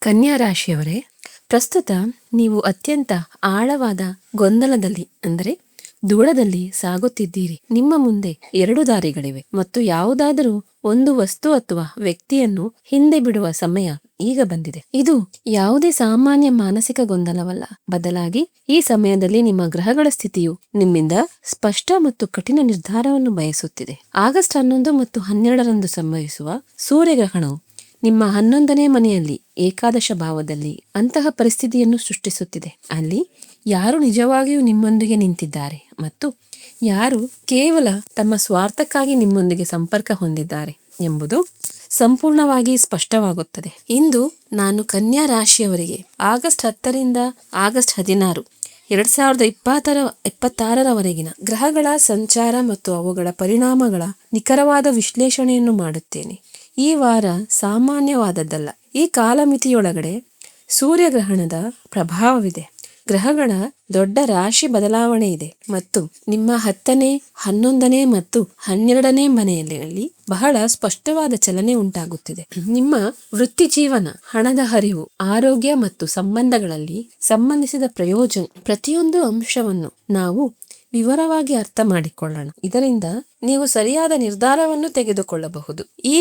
ಕನ್ಯಾ ರಾಶಿಯವರೇ, ಪ್ರಸ್ತುತ ನೀವು ಅತ್ಯಂತ ಆಳವಾದ ಗೊಂದಲದಲ್ಲಿ ಅಂದರೆ ದುಳದಲ್ಲಿ ಸಾಗುತ್ತಿದ್ದೀರಿ. ನಿಮ್ಮ ಮುಂದೆ 2 ದಾರಿಗಳಿವೆ ಮತ್ತು ಯಾವುದಾದರೂ ಒಂದು ವಸ್ತು ಅಥವಾ ವ್ಯಕ್ತಿಯನ್ನು ಹಿಂದೆ ಬಿಡುವ ಸಮಯ ಈಗ ಬಂದಿದೆ. ಇದು ಯಾವುದೇ ಸಾಮಾನ್ಯ ಮಾನಸಿಕ ಗೊಂದಲವಲ್ಲ, ಬದಲಾಗಿ ಈ ಸಮಯದಲ್ಲಿ ನಿಮ್ಮ ಗ್ರಹಗಳ ಸ್ಥಿತಿಯು ನಿಮ್ಮಿಂದ ಸ್ಪಷ್ಟ ಮತ್ತು ಕಠಿಣ ನಿರ್ಧಾರವನ್ನು ಬಯಸುತ್ತಿದೆ. ಆಗಸ್ಟ್ 11 ಮತ್ತು 12ರಂದು ಸಂಭವಿಸುವ ಸೂರ್ಯಗ್ರಹಣವು ನಿಮ್ಮ 11ನೇ ಮನೆಯಲ್ಲಿ ಏಕಾದಶ ಭಾವದಲ್ಲಿ ಅಂತಹ ಪರಿಸ್ಥಿತಿಯನ್ನು ಸೃಷ್ಟಿಸುತ್ತಿದೆ. ಅಲ್ಲಿ ಯಾರು ನಿಜವಾಗಿಯೂ ನಿಮ್ಮೊಂದಿಗೆ ನಿಂತಿದ್ದಾರೆ ಮತ್ತು ಯಾರು ಕೇವಲ ತಮ್ಮ ಸ್ವಾರ್ಥಕ್ಕಾಗಿ ನಿಮ್ಮೊಂದಿಗೆ ಸಂಪರ್ಕ ಹೊಂದಿದ್ದಾರೆ ಎಂಬುದು ಸಂಪೂರ್ಣವಾಗಿ ಸ್ಪಷ್ಟವಾಗುತ್ತದೆ. ಇಂದು ನಾನು ಕನ್ಯಾ ರಾಶಿಯವರಿಗೆ ಆಗಸ್ಟ್ 10ರಿಂದ ಆಗಸ್ಟ್ 16, 2026ರವರೆಗಿನ ಗ್ರಹಗಳ ಸಂಚಾರ ಮತ್ತು ಅವುಗಳ ಪರಿಣಾಮಗಳ ನಿಖರವಾದ ವಿಶ್ಲೇಷಣೆಯನ್ನು ಮಾಡುತ್ತೇನೆ. ಈ ವಾರ ಸಾಮಾನ್ಯವಾದದ್ದಲ್ಲ. ಈ ಕಾಲಮಿತಿಯೊಳಗಡೆ ಸೂರ್ಯಗ್ರಹಣದ ಪ್ರಭಾವವಿದೆ, ಗ್ರಹಗಳ ದೊಡ್ಡ ರಾಶಿ ಬದಲಾವಣೆ ಇದೆ ಮತ್ತು ನಿಮ್ಮ 10ನೇ, 11ನೇ ಮತ್ತು 12ನೇ ಮನೆಯಲ್ಲಿ ಬಹಳ ಸ್ಪಷ್ಟವಾದ ಚಲನೆ ಉಂಟಾಗುತ್ತಿದೆ. ನಿಮ್ಮ ವೃತ್ತಿ ಜೀವನ, ಹಣದ ಹರಿವು, ಆರೋಗ್ಯ ಮತ್ತು ಸಂಬಂಧಗಳಲ್ಲಿ ಸಂಬಂಧಿಸಿದ ಪ್ರತಿಯೊಂದು ಅಂಶವನ್ನು ನಾವು ವಿವರವಾಗಿ ಅರ್ಥ ಮಾಡಿಕೊಳ್ಳೋಣ. ಇದರಿಂದ ನೀವು ಸರಿಯಾದ ನಿರ್ಧಾರವನ್ನು ತೆಗೆದುಕೊಳ್ಳಬಹುದು. ಈ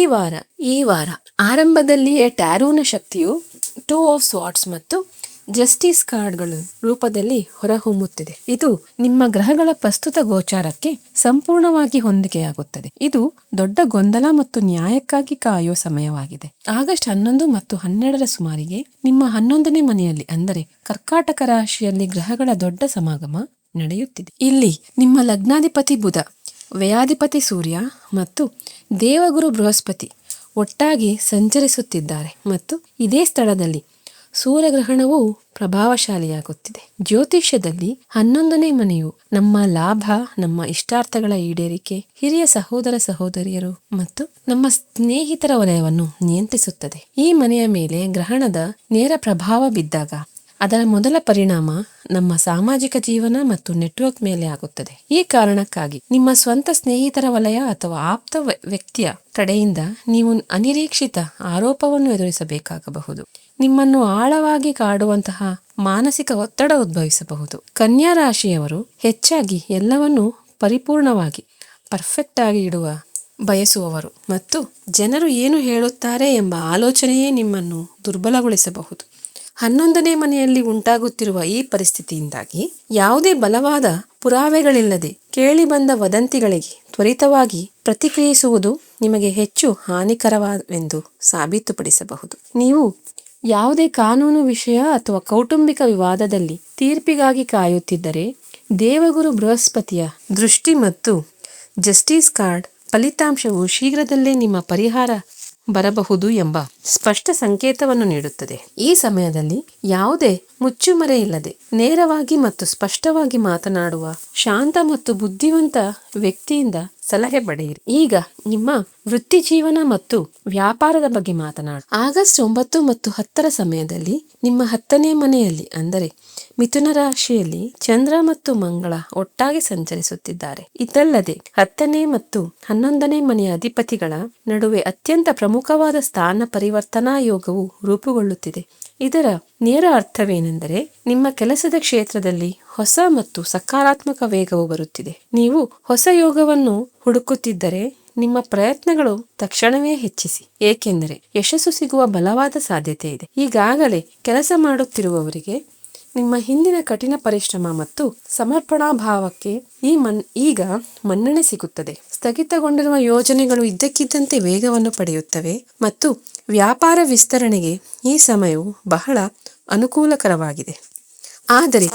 ವಾರ ಆರಂಭದಲ್ಲಿಯೇ ಟ್ಯಾರೋನ ಶಕ್ತಿಯು 2 ಆಫ್ ಸ್ವಾರ್ಡ್ಸ್ ಮತ್ತು ಜಸ್ಟಿಸ್ ಕಾರ್ಡ್ಗಳ ರೂಪದಲ್ಲಿ ಹೊರಹೊಮ್ಮುತ್ತಿದೆ. ಇದು ನಿಮ್ಮ ಗ್ರಹಗಳ ಪ್ರಸ್ತುತ ಗೋಚಾರಕ್ಕೆ ಸಂಪೂರ್ಣವಾಗಿ ಹೊಂದಿಕೆಯಾಗುತ್ತದೆ. ಇದು ದೊಡ್ಡ ಗೊಂದಲ ಮತ್ತು ನ್ಯಾಯಕ್ಕಾಗಿ ಕಾಯುವ ಸಮಯವಾಗಿದೆ. ಆಗಸ್ಟ್ 11 ಮತ್ತು 12ರ ಸುಮಾರಿಗೆ ನಿಮ್ಮ 11ನೇ ಮನೆಯಲ್ಲಿ ಅಂದರೆ ಕರ್ಕಾಟಕ ರಾಶಿಯಲ್ಲಿ ಗ್ರಹಗಳ ದೊಡ್ಡ ಸಮಾಗಮ ನಡೆಯುತ್ತಿದೆ. ಇಲ್ಲಿ ನಿಮ್ಮ ಲಗ್ನಾಧಿಪತಿ ಬುಧ, ವ್ಯಯಾಧಿಪತಿ ಸೂರ್ಯ ಮತ್ತು ದೇವಗುರು ಬೃಹಸ್ಪತಿ ಒಟ್ಟಾಗಿ ಸಂಚರಿಸುತ್ತಿದ್ದಾರೆ ಮತ್ತು ಇದೇ ಸ್ಥಳದಲ್ಲಿ ಸೂರ್ಯಗ್ರಹಣವು ಪ್ರಭಾವಶಾಲಿಯಾಗುತ್ತಿದೆ. ಜ್ಯೋತಿಷ್ಯದಲ್ಲಿ 11ನೇ ಮನೆಯು ನಮ್ಮ ಲಾಭ, ನಮ್ಮ ಇಷ್ಟಾರ್ಥಗಳ ಈಡೇರಿಕೆ, ಹಿರಿಯ ಸಹೋದರ ಸಹೋದರಿಯರು ಮತ್ತು ನಮ್ಮ ಸ್ನೇಹಿತರ ವಲಯವನ್ನು ನಿಯಂತ್ರಿಸುತ್ತದೆ. ಈ ಮನೆಯ ಮೇಲೆ ಗ್ರಹಣದ ನೇರ ಪ್ರಭಾವ ಬಿದ್ದಾಗ ಅದರ ಮೊದಲ ಪರಿಣಾಮ ನಮ್ಮ ಸಾಮಾಜಿಕ ಜೀವನ ಮತ್ತು ನೆಟ್ವರ್ಕ್ ಮೇಲೆ ಆಗುತ್ತದೆ. ಈ ಕಾರಣಕ್ಕಾಗಿ ನಿಮ್ಮ ಸ್ವಂತ ಸ್ನೇಹಿತರ ವಲಯ ಅಥವಾ ಆಪ್ತ ವ್ಯಕ್ತಿಯ ಕಡೆಯಿಂದ ನೀವು ಅನಿರೀಕ್ಷಿತ ಆರೋಪವನ್ನು ಎದುರಿಸಬೇಕಾಗಬಹುದು. ನಿಮ್ಮನ್ನು ಆಳವಾಗಿ ಕಾಡುವಂತಹ ಮಾನಸಿಕ ಒತ್ತಡ ಉದ್ಭವಿಸಬಹುದು. ಕನ್ಯಾ ರಾಶಿಯವರು ಹೆಚ್ಚಾಗಿ ಎಲ್ಲವನ್ನೂ ಪರಿಪೂರ್ಣವಾಗಿ ಪರ್ಫೆಕ್ಟ್ ಆಗಿ ಇಡುವ ಬಯಸುವವರು ಮತ್ತು ಜನರು ಏನು ಹೇಳುತ್ತಾರೆ ಎಂಬ ಆಲೋಚನೆಯೇ ನಿಮ್ಮನ್ನು ದುರ್ಬಲಗೊಳಿಸಬಹುದು. 11ನೇ ಮನೆಯಲ್ಲಿ ಉಂಟಾಗುತ್ತಿರುವ ಈ ಪರಿಸ್ಥಿತಿಯಿಂದಾಗಿ ಯಾವುದೇ ಬಲವಾದ ಪುರಾವೆಗಳಿಲ್ಲದೆ ಕೇಳಿಬಂದ ವದಂತಿಗಳಿಗೆ ತ್ವರಿತವಾಗಿ ಪ್ರತಿಕ್ರಿಯಿಸುವುದು ನಿಮಗೆ ಹೆಚ್ಚು ಹಾನಿಕರವೆಂದು ಸಾಬೀತುಪಡಿಸಬಹುದು. ನೀವು ಯಾವುದೇ ಕಾನೂನು ವಿಷಯ ಅಥವಾ ಕೌಟುಂಬಿಕ ವಿವಾದದಲ್ಲಿ ತೀರ್ಪಿಗಾಗಿ ಕಾಯುತ್ತಿದ್ದರೆ ದೇವಗುರು ಬೃಹಸ್ಪತಿಯ ದೃಷ್ಟಿ ಮತ್ತು ಜಸ್ಟಿಸ್ ಕಾರ್ಡ್ ಫಲಿತಾಂಶವು ಶೀಘ್ರದಲ್ಲೇ ನಿಮ್ಮ ಪರಿಹಾರ ಬರಬಹುದು ಎಂಬ ಸ್ಪಷ್ಟ ಸಂಕೇತವನ್ನು ನೀಡುತ್ತದೆ. ಈ ಸಮಯದಲ್ಲಿ ಯಾವುದೇ ಮುಚ್ಚುಮರೆ ಇಲ್ಲದೆ ನೇರವಾಗಿ ಮತ್ತು ಸ್ಪಷ್ಟವಾಗಿ ಮಾತನಾಡುವ ಶಾಂತ ಮತ್ತು ಬುದ್ಧಿವಂತ ವ್ಯಕ್ತಿಯಿಂದ ಸಲಹೆ ಪಡೆಯಿರಿ. ಈಗ ನಿಮ್ಮ ವೃತ್ತಿ ಜೀವನ ಮತ್ತು ವ್ಯಾಪಾರದ ಬಗ್ಗೆ ಮಾತನಾಡ. ಆಗಸ್ಟ್ 9 ಮತ್ತು 10ರ ಸಮಯದಲ್ಲಿ ನಿಮ್ಮ 10ನೇ ಮನೆಯಲ್ಲಿ ಅಂದರೆ ಮಿಥುನ ರಾಶಿಯಲ್ಲಿ ಚಂದ್ರ ಮತ್ತು ಮಂಗಳ ಒಟ್ಟಾಗಿ ಸಂಚರಿಸುತ್ತಿದ್ದಾರೆ. ಇದಲ್ಲದೆ 10ನೇ ಮತ್ತು 11ನೇ ಮನೆಯ ಅಧಿಪತಿಗಳ ನಡುವೆ ಅತ್ಯಂತ ಪ್ರಮುಖವಾದ ಸ್ಥಾನ ಪರಿವರ್ತನಾ ಯೋಗವು ರೂಪುಗೊಳ್ಳುತ್ತಿದೆ. ಇದರ ನೇರ ಅರ್ಥವೇನೆಂದರೆ ನಿಮ್ಮ ಕೆಲಸದ ಕ್ಷೇತ್ರದಲ್ಲಿ ಹೊಸ ಮತ್ತು ಸಕಾರಾತ್ಮಕ ವೇಗವು ಬರುತ್ತಿದೆ. ನೀವು ಹೊಸ ಯೋಗವನ್ನು ಹುಡುಕುತ್ತಿದ್ದರೆ ನಿಮ್ಮ ಪ್ರಯತ್ನಗಳು ತಕ್ಷಣವೇ ಹೆಚ್ಚಿಸಿ, ಏಕೆಂದರೆ ಯಶಸ್ಸು ಸಿಗುವ ಬಲವಾದ ಸಾಧ್ಯತೆ ಇದೆ. ಈಗಾಗಲೇ ಕೆಲಸ ಮಾಡುತ್ತಿರುವವರಿಗೆ ನಿಮ್ಮ ಹಿಂದಿನ ಕಠಿಣ ಪರಿಶ್ರಮ ಮತ್ತು ಸಮರ್ಪಣಾ ಭಾವಕ್ಕೆ ಈಗ ಮನ್ನಣೆ ಸಿಗುತ್ತದೆ. ಸ್ಥಗಿತಗೊಂಡಿರುವ ಯೋಜನೆಗಳು ಇದ್ದಕ್ಕಿದ್ದಂತೆ ವೇಗವನ್ನು ಪಡೆಯುತ್ತವೆ ಮತ್ತು ವ್ಯಾಪಾರ ವಿಸ್ತರಣೆಗೆ ಈ ಸಮಯವು ಬಹಳ ಅನುಕೂಲಕರವಾಗಿದೆ. ಆದರೆ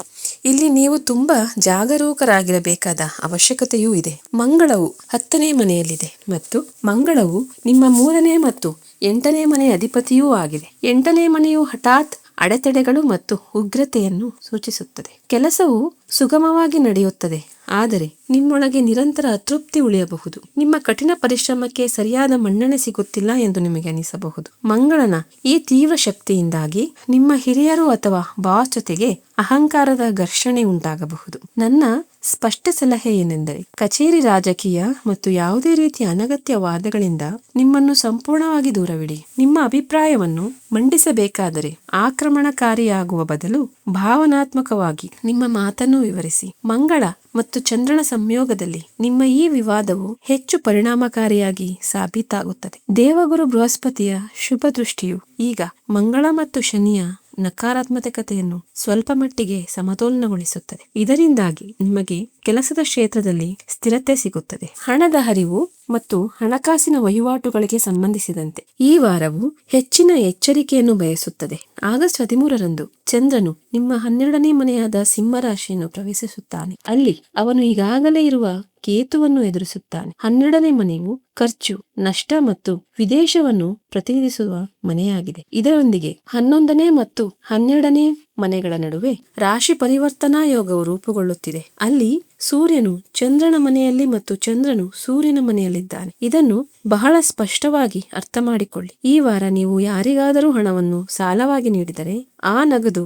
ಇಲ್ಲಿ ನೀವು ತುಂಬಾ ಜಾಗರೂಕರಾಗಿರಬೇಕಾದ ಅವಶ್ಯಕತೆಯೂ ಇದೆ. ಮಂಗಳವು 10ನೇ ಮನೆಯಲ್ಲಿದೆ ಮತ್ತು ಮಂಗಳವು ನಿಮ್ಮ 3ನೇ ಮತ್ತು 8ನೇ ಮನೆಯ ಅಧಿಪತಿಯೂ ಆಗಿದೆ. 8ನೇ ಮನೆಯು ಹಠಾತ್ ಅಡೆತಡೆಗಳು ಮತ್ತು ಉಗ್ರತೆಯನ್ನು ಸೂಚಿಸುತ್ತದೆ. ಕೆಲಸವು ಸುಗಮವಾಗಿ ನಡೆಯುತ್ತದೆ, ಆದರೆ ನಿಮ್ಮೊಳಗೆ ನಿರಂತರ ಅತೃಪ್ತಿ ಉಳಿಯಬಹುದು. ನಿಮ್ಮ ಕಠಿಣ ಪರಿಶ್ರಮಕ್ಕೆ ಸರಿಯಾದ ಮನ್ನಣೆ ಸಿಗುತ್ತಿಲ್ಲ ಎಂದು ನಿಮಗೆ ಅನಿಸಬಹುದು. ಮಂಗಳನ ಈ ತೀವ್ರ ಶಕ್ತಿಯಿಂದಾಗಿ ನಿಮ್ಮ ಹಿರಿಯರು ಅಥವಾ ಬಾಸ್ ಜೊತೆಗೆ ಅಹಂಕಾರದ ಘರ್ಷಣೆ ಉಂಟಾಗಬಹುದು. ನನ್ನ ಸ್ಪಷ್ಟ ಸಲಹೆ ಏನೆಂದರೆ ಕಚೇರಿ ರಾಜಕೀಯ ಮತ್ತು ಯಾವುದೇ ರೀತಿಯ ಅನಗತ್ಯ ವಾದಗಳಿಂದ ನಿಮ್ಮನ್ನು ಸಂಪೂರ್ಣವಾಗಿ ದೂರವಿಡಿ. ನಿಮ್ಮ ಅಭಿಪ್ರಾಯವನ್ನು ಮಂಡಿಸಬೇಕಾದರೆ ಆಕ್ರಮಣಕಾರಿಯಾಗುವ ಬದಲು ಭಾವನಾತ್ಮಕವಾಗಿ ನಿಮ್ಮ ಮಾತನ್ನು ವಿವರಿಸಿ. ಮಂಗಳ ಮತ್ತು ಚಂದ್ರನ ಸಂಯೋಗದಲ್ಲಿ ನಿಮ್ಮ ಈ ವಿವಾದವು ಹೆಚ್ಚು ಪರಿಣಾಮಕಾರಿಯಾಗಿ ಸಾಬೀತಾಗುತ್ತದೆ. ದೇವಗುರು ಬೃಹಸ್ಪತಿಯ ಶುಭ ದೃಷ್ಟಿಯು ಈಗ ಮಂಗಳ ಮತ್ತು ಶನಿಯ ನಕಾರಾತ್ಮಕತೆಯನ್ನು ಸ್ವಲ್ಪ ಮಟ್ಟಿಗೆ ಸಮತೋಲನಗೊಳಿಸುತ್ತದೆ. ಇದರಿಂದಾಗಿ ನಿಮಗೆ ಕೆಲಸದ ಕ್ಷೇತ್ರದಲ್ಲಿ ಸ್ಥಿರತೆ ಸಿಗುತ್ತದೆ. ಹಣದ ಹರಿವು ಮತ್ತು ಹಣಕಾಸಿನ ವಹಿವಾಟುಗಳಿಗೆ ಸಂಬಂಧಿಸಿದಂತೆ ಈ ವಾರವು ಹೆಚ್ಚಿನ ಎಚ್ಚರಿಕೆಯನ್ನು ಬಯಸುತ್ತದೆ. ಆಗಸ್ಟ್ 13ರಂದು ಚಂದ್ರನು ನಿಮ್ಮ 12ನೇ ಮನೆಯಾದ ಸಿಂಹ ರಾಶಿಯನ್ನು ಪ್ರವೇಶಿಸುತ್ತಾನೆ. ಅಲ್ಲಿ ಅವನು ಈಗಾಗಲೇ ಇರುವ ಕೇತುವನ್ನು ಎದುರಿಸುತ್ತಾನೆ. 12ನೇ ಮನೆಯು ಖರ್ಚು, ನಷ್ಟ ಮತ್ತು ವಿದೇಶವನ್ನು ಪ್ರತಿನಿಧಿಸುವ ಮನೆಯಾಗಿದೆ. ಇದರೊಂದಿಗೆ 11ನೇ ಮತ್ತು 12ನೇ ಮನೆಗಳ ನಡುವೆ ರಾಶಿ ಪರಿವರ್ತನಾ ಯೋಗವು ರೂಪುಗೊಳ್ಳುತ್ತಿದೆ. ಅಲ್ಲಿ ಸೂರ್ಯನು ಚಂದ್ರನ ಮನೆಯಲ್ಲಿ ಮತ್ತು ಚಂದ್ರನು ಸೂರ್ಯನ ಮನೆಯಲ್ಲಿದ್ದಾನೆ. ಇದನ್ನು ಬಹಳ ಸ್ಪಷ್ಟವಾಗಿ ಅರ್ಥ ಮಾಡಿಕೊಳ್ಳಿ. ಈ ವಾರ ನೀವು ಯಾರಿಗಾದರೂ ಹಣವನ್ನು ಸಾಲವಾಗಿ ನೀಡಿದರೆ ಆ ನಗದು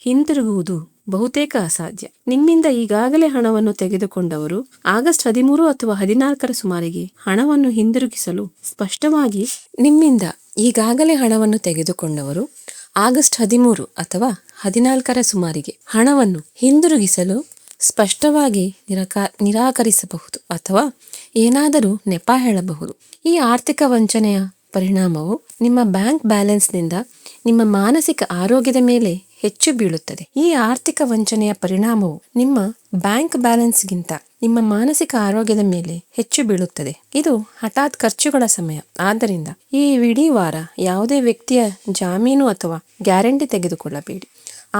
ಹಿಂತಿರುಗುವುದು ಬಹುತೇಕ ಅಸಾಧ್ಯ. ನಿಮ್ಮಿಂದ ಈಗಾಗಲೇ ಹಣವನ್ನು ತೆಗೆದುಕೊಂಡವರು ಆಗಸ್ಟ್ 13 ಅಥವಾ 14ರ ಸುಮಾರಿಗೆ ಹಣವನ್ನು ಹಿಂದಿರುಗಿಸಲು ಸ್ಪಷ್ಟವಾಗಿ ನಿಮ್ಮಿಂದ ಈಗಾಗಲೇ ಹಣವನ್ನು ತೆಗೆದುಕೊಂಡವರು ಆಗಸ್ಟ್ 13 ಅಥವಾ 14ರ ಸುಮಾರಿಗೆ ಹಣವನ್ನು ಹಿಂದಿರುಗಿಸಲು ಸ್ಪಷ್ಟವಾಗಿ ನಿರಾಕರಿಸಬಹುದು ಅಥವಾ ಏನಾದರೂ ನೆಪ ಹೇಳಬಹುದು. ಈ ಆರ್ಥಿಕ ವಂಚನೆಯ ಪರಿಣಾಮವು ನಿಮ್ಮ ಬ್ಯಾಂಕ್ ಬ್ಯಾಲೆನ್ಸ್ನಿಂದ ನಿಮ್ಮ ಮಾನಸಿಕ ಆರೋಗ್ಯದ ಮೇಲೆ ಹೆಚ್ಚು ಬೀಳುತ್ತದೆ. ಈ ಆರ್ಥಿಕ ವಂಚನೆಯ ಪರಿಣಾಮವು ನಿಮ್ಮ ಬ್ಯಾಂಕ್ ಬ್ಯಾಲೆನ್ಸ್ಗಿಂತ ನಿಮ್ಮ ಮಾನಸಿಕ ಆರೋಗ್ಯದ ಮೇಲೆ ಹೆಚ್ಚು ಬೀಳುತ್ತದೆ. ಇದು ಹಠಾತ್ ಖರ್ಚುಗಳ ಸಮಯ. ಆದ್ದರಿಂದ ಈ ಇಡೀ ವಾರ ಯಾವುದೇ ವ್ಯಕ್ತಿಯ ಜಾಮೀನು ಅಥವಾ ಗ್ಯಾರಂಟಿ ತೆಗೆದುಕೊಳ್ಳಬೇಡಿ.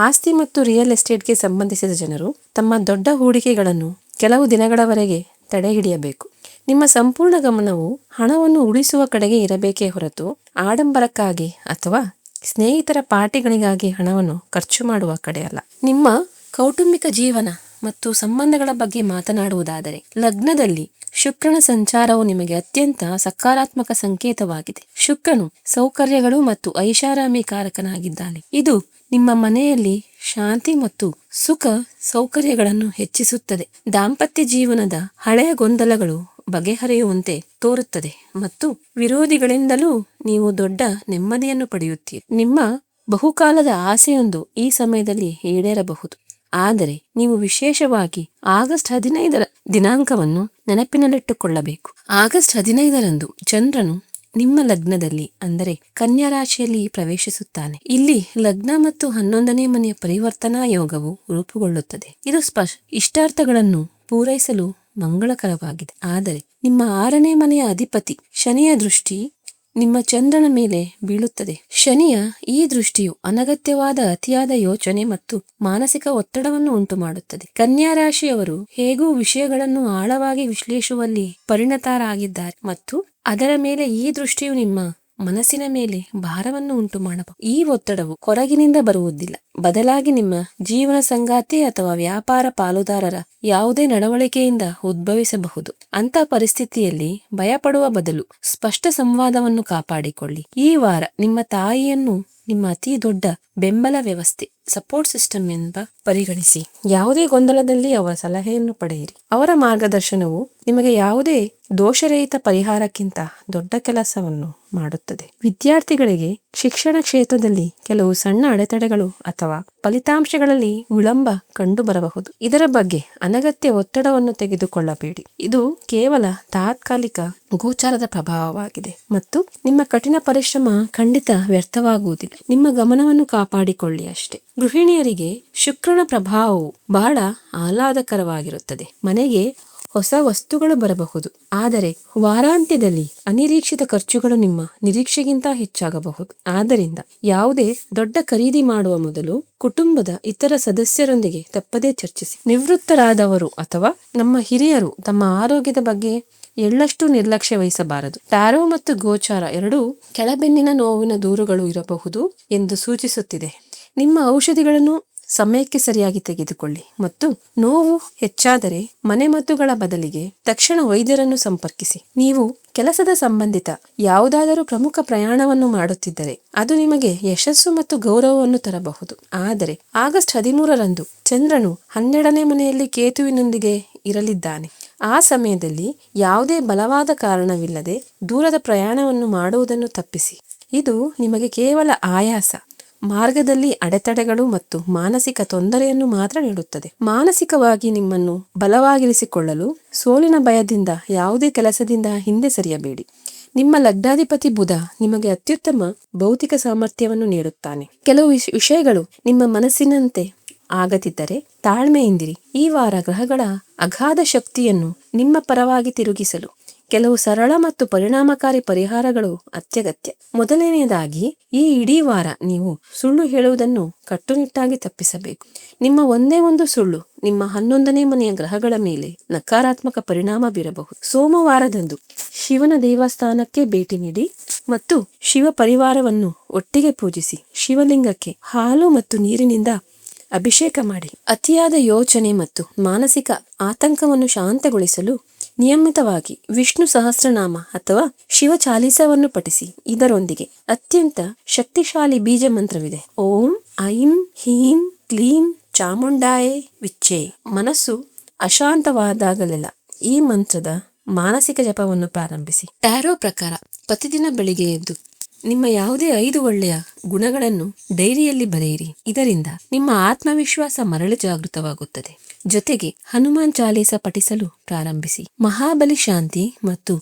ಆಸ್ತಿ ಮತ್ತು ರಿಯಲ್ ಎಸ್ಟೇಟ್ಗೆ ಸಂಬಂಧಿಸಿದ ಜನರು ತಮ್ಮ ದೊಡ್ಡ ಹೂಡಿಕೆಗಳನ್ನು ಕೆಲವು ದಿನಗಳವರೆಗೆ ತಡೆಹಿಡಿಯಬೇಕು. ನಿಮ್ಮ ಸಂಪೂರ್ಣ ಗಮನವು ಹಣವನ್ನು ಉಳಿಸುವ ಕಡೆಗೆ ಇರಬೇಕೇ ಹೊರತು ಆಡಂಬರಕ್ಕಾಗಿ ಅಥವಾ ಸ್ನೇಹಿತರ ಪಾರ್ಟಿಗಳಿಗಾಗಿ ಹಣವನ್ನು ಖರ್ಚು ಮಾಡುವ ಕಡೆ ಅಲ್ಲ. ನಿಮ್ಮ ಕೌಟುಂಬಿಕ ಜೀವನ ಮತ್ತು ಸಂಬಂಧಗಳ ಬಗ್ಗೆ ಮಾತನಾಡುವುದಾದರೆ ಲಗ್ನದಲ್ಲಿ ಶುಕ್ರನ ಸಂಚಾರವು ನಿಮಗೆ ಅತ್ಯಂತ ಸಕಾರಾತ್ಮಕ ಸಂಕೇತವಾಗಿದೆ. ಶುಕ್ರನು ಸೌಕರ್ಯಗಳು ಮತ್ತು ಐಷಾರಾಮಿ ಕಾರಕನಾಗಿದ್ದಾನೆ. ಇದು ನಿಮ್ಮ ಮನೆಯಲ್ಲಿ ಶಾಂತಿ ಮತ್ತು ಸುಖ ಸೌಕರ್ಯಗಳನ್ನು ಹೆಚ್ಚಿಸುತ್ತದೆ. ದಾಂಪತ್ಯ ಜೀವನದ ಹಳೆಯ ಗೊಂದಲಗಳು ಬಗೆಹರಿಯುವಂತೆ ತೋರುತ್ತದೆ ಮತ್ತು ವಿರೋಧಿಗಳಿಂದಲೂ ನೀವು ದೊಡ್ಡ ನೆಮ್ಮದಿಯನ್ನು ಪಡೆಯುತ್ತೀರಿ. ನಿಮ್ಮ ಬಹುಕಾಲದ ಆಸೆಯೊಂದು ಈ ಸಮಯದಲ್ಲಿ ಈಡೇರಬಹುದು. ಆದರೆ ನೀವು ವಿಶೇಷವಾಗಿ ಆಗಸ್ಟ್ 15ರ ದಿನಾಂಕವನ್ನು ನೆನಪಿನಲ್ಲಿಟ್ಟುಕೊಳ್ಳಬೇಕು. ಆಗಸ್ಟ್ 15ರಂದು ಚಂದ್ರನು ನಿಮ್ಮ ಲಗ್ನದಲ್ಲಿ ಅಂದರೆ ಕನ್ಯಾ ರಾಶಿಯಲ್ಲಿ ಪ್ರವೇಶಿಸುತ್ತಾನೆ. ಇಲ್ಲಿ ಲಗ್ನ ಮತ್ತು 11ನೇ ಮನೆಯ ಪರಿವರ್ತನಾ ಯೋಗವು ರೂಪುಗೊಳ್ಳುತ್ತದೆ. ಇದು ಇಷ್ಟಾರ್ಥಗಳನ್ನು ಪೂರೈಸಲು ಮಂಗಳಕರವಾಗಿದೆ. ಆದರೆ ನಿಮ್ಮ 6ನೇ ಮನೆಯ ಅಧಿಪತಿ ಶನಿಯ ದೃಷ್ಟಿ ನಿಮ್ಮ ಚಂದ್ರನ ಮೇಲೆ ಬೀಳುತ್ತದೆ. ಶನಿಯ ಈ ದೃಷ್ಟಿಯು ಅನಗತ್ಯವಾದ ಅತಿಯಾದ ಯೋಚನೆ ಮತ್ತು ಮಾನಸಿಕ ಒತ್ತಡವನ್ನು ಉಂಟು ಮಾಡುತ್ತದೆ. ಕನ್ಯಾ ರಾಶಿಯವರು ಹೇಗೂ ವಿಷಯಗಳನ್ನು ಆಳವಾಗಿ ವಿಶ್ಲೇಷಿಸುವಲ್ಲಿ ಪರಿಣತರಾಗಿದ್ದಾರೆ ಮತ್ತು ಅದರ ಮೇಲೆ ಈ ದೃಷ್ಟಿಯು ನಿಮ್ಮ ಮನಸ್ಸಿನ ಮೇಲೆ ಭಾರವನ್ನು ಉಂಟು ಮಾಡಬಹುದು. ಈ ಒತ್ತಡವು ಹೊರಗಿನಿಂದ ಬರುವುದಿಲ್ಲ, ಬದಲಾಗಿ ನಿಮ್ಮ ಜೀವನ ಸಂಗಾತಿ ಅಥವಾ ವ್ಯಾಪಾರ ಪಾಲುದಾರರ ಯಾವುದೇ ನಡವಳಿಕೆಯಿಂದ ಉದ್ಭವಿಸಬಹುದು. ಅಂತ ಪರಿಸ್ಥಿತಿಯಲ್ಲಿ ಭಯಪಡುವ ಬದಲು ಸ್ಪಷ್ಟ ಸಂವಾದವನ್ನು ಕಾಪಾಡಿಕೊಳ್ಳಿ. ಈ ವಾರ ನಿಮ್ಮ ತಾಯಿಯನ್ನು ನಿಮ್ಮ ಅತಿ ದೊಡ್ಡ ಬೆಂಬಲ ವ್ಯವಸ್ಥೆ ಸಪೋರ್ಟ್ ಸಿಸ್ಟಮ್ ಎಂಬ ಪರಿಗಣಿಸಿ. ಯಾವುದೇ ಗೊಂದಲದಲ್ಲಿ ಅವರ ಸಲಹೆಯನ್ನು ಪಡೆಯಿರಿ. ಅವರ ಮಾರ್ಗದರ್ಶನವು ನಿಮಗೆ ಯಾವುದೇ ದೋಷರಹಿತ ಪರಿಹಾರಕ್ಕಿಂತ ದೊಡ್ಡ ಕೆಲಸವನ್ನು ಮಾಡುತ್ತದೆ. ವಿದ್ಯಾರ್ಥಿಗಳಿಗೆ ಶಿಕ್ಷಣ ಕ್ಷೇತ್ರದಲ್ಲಿ ಕೆಲವು ಸಣ್ಣ ಅಡೆತಡೆಗಳು ಅಥವಾ ಫಲಿತಾಂಶಗಳಲ್ಲಿ ವಿಳಂಬ ಕಂಡು ಬರಬಹುದು. ಇದರ ಬಗ್ಗೆ ಅನಗತ್ಯ ಒತ್ತಡವನ್ನು ತೆಗೆದುಕೊಳ್ಳಬೇಡಿ. ಇದು ಕೇವಲ ತಾತ್ಕಾಲಿಕ ಗೋಚಾರದ ಪ್ರಭಾವವಾಗಿದೆ ಮತ್ತು ನಿಮ್ಮ ಕಠಿಣ ಪರಿಶ್ರಮ ಖಂಡಿತ ವ್ಯರ್ಥವಾಗುವುದಿಲ್ಲ. ನಿಮ್ಮ ಗಮನವನ್ನು ಕಾಪಾಡಿಕೊಳ್ಳಿ ಅಷ್ಟೇ. ಗೃಹಿಣಿಯರಿಗೆ ಶುಕ್ರನ ಪ್ರಭಾವವು ಬಹಳ ಆಹ್ಲಾದಕರವಾಗಿರುತ್ತದೆ. ಮನೆಗೆ ಹೊಸ ವಸ್ತುಗಳು ಬರಬಹುದು, ಆದರೆ ವಾರಾಂತ್ಯದಲ್ಲಿ ಅನಿರೀಕ್ಷಿತ ಖರ್ಚುಗಳು ನಿಮ್ಮ ನಿರೀಕ್ಷೆಗಿಂತ ಹೆಚ್ಚಾಗಬಹುದು. ಆದ್ದರಿಂದ ಯಾವುದೇ ದೊಡ್ಡ ಖರೀದಿ ಮಾಡುವ ಮೊದಲು ಕುಟುಂಬದ ಇತರ ಸದಸ್ಯರೊಂದಿಗೆ ತಪ್ಪದೇ ಚರ್ಚಿಸಿ. ನಿವೃತ್ತರಾದವರು ಅಥವಾ ನಮ್ಮ ಹಿರಿಯರು ತಮ್ಮ ಆರೋಗ್ಯದ ಬಗ್ಗೆ ಎಳ್ಳಷ್ಟು ನಿರ್ಲಕ್ಷ್ಯ ವಹಿಸಬಾರದು. ಟ್ಯಾರೋ ಮತ್ತು ಗೋಚಾರ ಎರಡೂ ಕೆಳಬೆನ್ನಿನ ನೋವಿನ ದೂರುಗಳು ಇರಬಹುದು ಎಂದು ಸೂಚಿಸುತ್ತಿದೆ. ನಿಮ್ಮ ಔಷಧಿಗಳನ್ನು ಸಮಯಕ್ಕೆ ಸರಿಯಾಗಿ ತೆಗೆದುಕೊಳ್ಳಿ ಮತ್ತು ನೋವು ಹೆಚ್ಚಾದರೆ ಮನೆಮದ್ದುಗಳ ಬದಲಿಗೆ ತಕ್ಷಣ ವೈದ್ಯರನ್ನು ಸಂಪರ್ಕಿಸಿ. ನೀವು ಕೆಲಸದ ಸಂಬಂಧಿತ ಯಾವುದಾದರೂ ಪ್ರಮುಖ ಪ್ರಯಾಣವನ್ನು ಮಾಡುತ್ತಿದ್ದರೆ ಅದು ನಿಮಗೆ ಯಶಸ್ಸು ಮತ್ತು ಗೌರವವನ್ನು ತರಬಹುದು. ಆದರೆ ಆಗಸ್ಟ್ 13ರಂದು ಚಂದ್ರನು 12ನೇ ಮನೆಯಲ್ಲಿ ಕೇತುವಿನೊಂದಿಗೆ ಇರಲಿದ್ದಾನೆ. ಆ ಸಮಯದಲ್ಲಿ ಯಾವುದೇ ಬಲವಾದ ಕಾರಣವಿಲ್ಲದೆ ದೂರದ ಪ್ರಯಾಣವನ್ನು ಮಾಡುವುದನ್ನು ತಪ್ಪಿಸಿ. ಇದು ನಿಮಗೆ ಕೇವಲ ಆಯಾಸ, ಮಾರ್ಗದಲ್ಲಿ ಅಡೆತಡೆಗಳು ಮತ್ತು ಮಾನಸಿಕ ತೊಂದರೆಯನ್ನು ಮಾತ್ರ ನೀಡುತ್ತದೆ. ಮಾನಸಿಕವಾಗಿ ನಿಮ್ಮನ್ನು ಬಲವಾಗಿರಿಸಿಕೊಳ್ಳಲು ಸೋಲಿನ ಭಯದಿಂದ ಯಾವುದೇ ಕೆಲಸದಿಂದ ಹಿಂದೆ ಸರಿಯಬೇಡಿ. ನಿಮ್ಮ ಲಗ್ನಾಧಿಪತಿ ಬುಧ ನಿಮಗೆ ಅತ್ಯುತ್ತಮ ಭೌತಿಕ ಸಾಮರ್ಥ್ಯವನ್ನು ನೀಡುತ್ತಾನೆ. ಕೆಲವು ವಿಷಯಗಳು ನಿಮ್ಮ ಮನಸ್ಸಿನಂತೆ ಆಗದಿದ್ದರೆ ತಾಳ್ಮೆಯಿಂದಿರಿ. ಈ ವಾರ ಗ್ರಹಗಳ ಅಗಾಧ ಶಕ್ತಿಯನ್ನು ನಿಮ್ಮ ಪರವಾಗಿ ತಿರುಗಿಸಲು ಕೆಲವು ಸರಳ ಮತ್ತು ಪರಿಣಾಮಕಾರಿ ಪರಿಹಾರಗಳು ಅತ್ಯಗತ್ಯ. ಮೊದಲನೆಯದಾಗಿ, ಈ ಇಡೀ ವಾರ ನೀವು ಸುಳ್ಳು ಹೇಳುವುದನ್ನು ಕಟ್ಟುನಿಟ್ಟಾಗಿ ತಪ್ಪಿಸಬೇಕು. ನಿಮ್ಮ ಒಂದೇ ಒಂದು ಸುಳ್ಳು ನಿಮ್ಮ 11ನೇ ಮನೆಯ ಗ್ರಹಗಳ ಮೇಲೆ ನಕಾರಾತ್ಮಕ ಪರಿಣಾಮ ಬೀರಬಹುದು. ಸೋಮವಾರದಂದು ಶಿವನ ದೇವಸ್ಥಾನಕ್ಕೆ ಭೇಟಿ ನೀಡಿ ಮತ್ತು ಶಿವ ಪರಿವಾರವನ್ನು ಒಟ್ಟಿಗೆ ಪೂಜಿಸಿ. ಶಿವಲಿಂಗಕ್ಕೆ ಹಾಲು ಮತ್ತು ನೀರಿನಿಂದ ಅಭಿಷೇಕ ಮಾಡಿ. ಅತಿಯಾದ ಯೋಚನೆ ಮತ್ತು ಮಾನಸಿಕ ಆತಂಕವನ್ನು ಶಾಂತಗೊಳಿಸಲು ನಿಯಮಿತವಾಗಿ ವಿಷ್ಣು ಸಹಸ್ರನಾಮ ಅಥವಾ ಶಿವ ಚಾಲಿಸವನ್ನು ಪಠಿಸಿ. ಇದರೊಂದಿಗೆ ಅತ್ಯಂತ ಶಕ್ತಿಶಾಲಿ ಬೀಜ ಮಂತ್ರವಿದೆ. ಓಂ ಐಂ ಹೀಂ ಕ್ಲೀಂ ಚಾಮುಂಡಾಯೇ ವಿಚ್ಚೆ. ಮನಸ್ಸು ಅಶಾಂತವಾದಾಗಲೆಲ್ಲ ಈ ಮಂತ್ರದ ಮಾನಸಿಕ ಜಪವನ್ನು ಪ್ರಾರಂಭಿಸಿ. ಟ್ಯಾರೋ ಪ್ರಕಾರ ಪ್ರತಿದಿನ ಬೆಳಿಗ್ಗೆ ಎದ್ದು ನಿಮ್ಮ ಯಾವುದೇ 5 ಒಳ್ಳೆಯ ಗುಣಗಳನ್ನು ಡೈರಿಯಲ್ಲಿ ಬರೆಯಿರಿ. ಇದರಿಂದ ನಿಮ್ಮ ಆತ್ಮವಿಶ್ವಾಸ ಮರಳಿ ಜಾಗೃತವಾಗುತ್ತದೆ. ಜೊತೆಗೆ ಹನುಮಾನ್ ಚಾಲೀಸ ಪಠಿಸಲು ಪ್ರಾರಂಭಿಸಿ. ಮಹಾಬಲಿ ಶಾಂತಿ ಮತ್ತು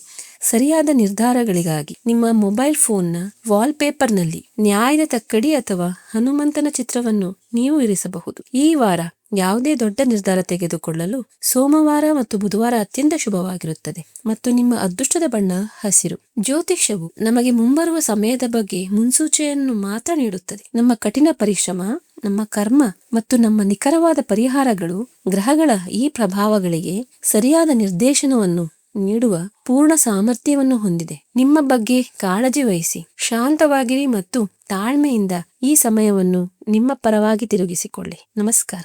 ಸರಿಯಾದ ನಿರ್ಧಾರಗಳಿಗಾಗಿ ನಿಮ್ಮ ಮೊಬೈಲ್ ಫೋನ್ನ ವಾಲ್ಪೇಪರ್ನಲ್ಲಿ ನ್ಯಾಯದ ತಕ್ಕಡಿ ಅಥವಾ ಹನುಮಂತನ ಚಿತ್ರವನ್ನು ನೀವು ಇರಿಸಬಹುದು. ಈ ವಾರ ಯಾವುದೇ ದೊಡ್ಡ ನಿರ್ಧಾರ ತೆಗೆದುಕೊಳ್ಳಲು ಸೋಮವಾರ ಮತ್ತು ಬುಧವಾರ ಅತ್ಯಂತ ಶುಭವಾಗಿರುತ್ತದೆ ಮತ್ತು ನಿಮ್ಮ ಅದೃಷ್ಟದ ಬಣ್ಣ ಹಸಿರು. ಜ್ಯೋತಿಷ್ಯವು ನಮಗೆ ಮುಂಬರುವ ಸಮಯದ ಬಗ್ಗೆ ಮುನ್ಸೂಚನೆಯನ್ನು ಮಾತ್ರ ನೀಡುತ್ತದೆ. ನಮ್ಮ ಕಠಿಣ ಪರಿಶ್ರಮ, ನಮ್ಮ ಕರ್ಮ ಮತ್ತು ನಮ್ಮ ನಿಖರವಾದ ಪರಿಹಾರಗಳು ಗ್ರಹಗಳ ಈ ಪ್ರಭಾವಗಳಿಗೆ ಸರಿಯಾದ ನಿರ್ದೇಶನವನ್ನು ನೀಡುವ ಪೂರ್ಣ ಸಾಮರ್ಥ್ಯವನ್ನು ಹೊಂದಿದೆ. ನಿಮ್ಮ ಬಗ್ಗೆ ಕಾಳಜಿ ವಹಿಸಿ, ಶಾಂತವಾಗಿರಿ ಮತ್ತು ತಾಳ್ಮೆಯಿಂದ ಈ ಸಮಯವನ್ನು ನಿಮ್ಮ ಪರವಾಗಿ ತಿರುಗಿಸಿಕೊಳ್ಳಿ. ನಮಸ್ಕಾರ.